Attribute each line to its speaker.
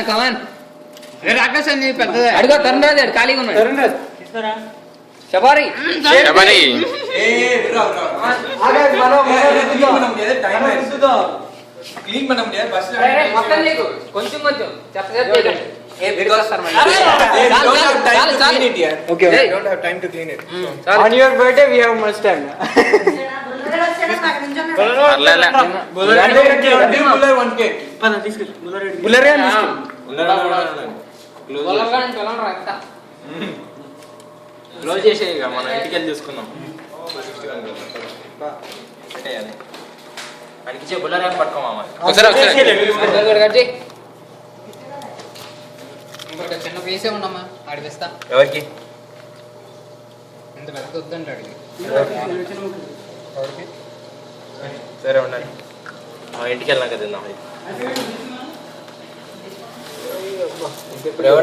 Speaker 1: కమాన్ రాకేష్ అని పెద్దది అడుగు తరుణ్ రాజు ఖాళీగా ఉన్నాడు శబారి కొంచెం కొంచెం
Speaker 2: On your birthday we have much time.
Speaker 3: Close చేసేది మనం ఇంటికి వెళ్ళి తీసుకుందాం. అడిగిచ్చే బుల్లర్ అని పట్టుకోమా
Speaker 1: ఇంకొక చిన్న పీసే ఉన్నామా అడిగిస్తా.
Speaker 3: ఎవరికి
Speaker 1: ఇంత పెద్ద వద్దంటాడు.
Speaker 3: సరే ఉండండి ఇంటికి వెళ్ళాక తిందాం. ఇప్పుడు ఎవరు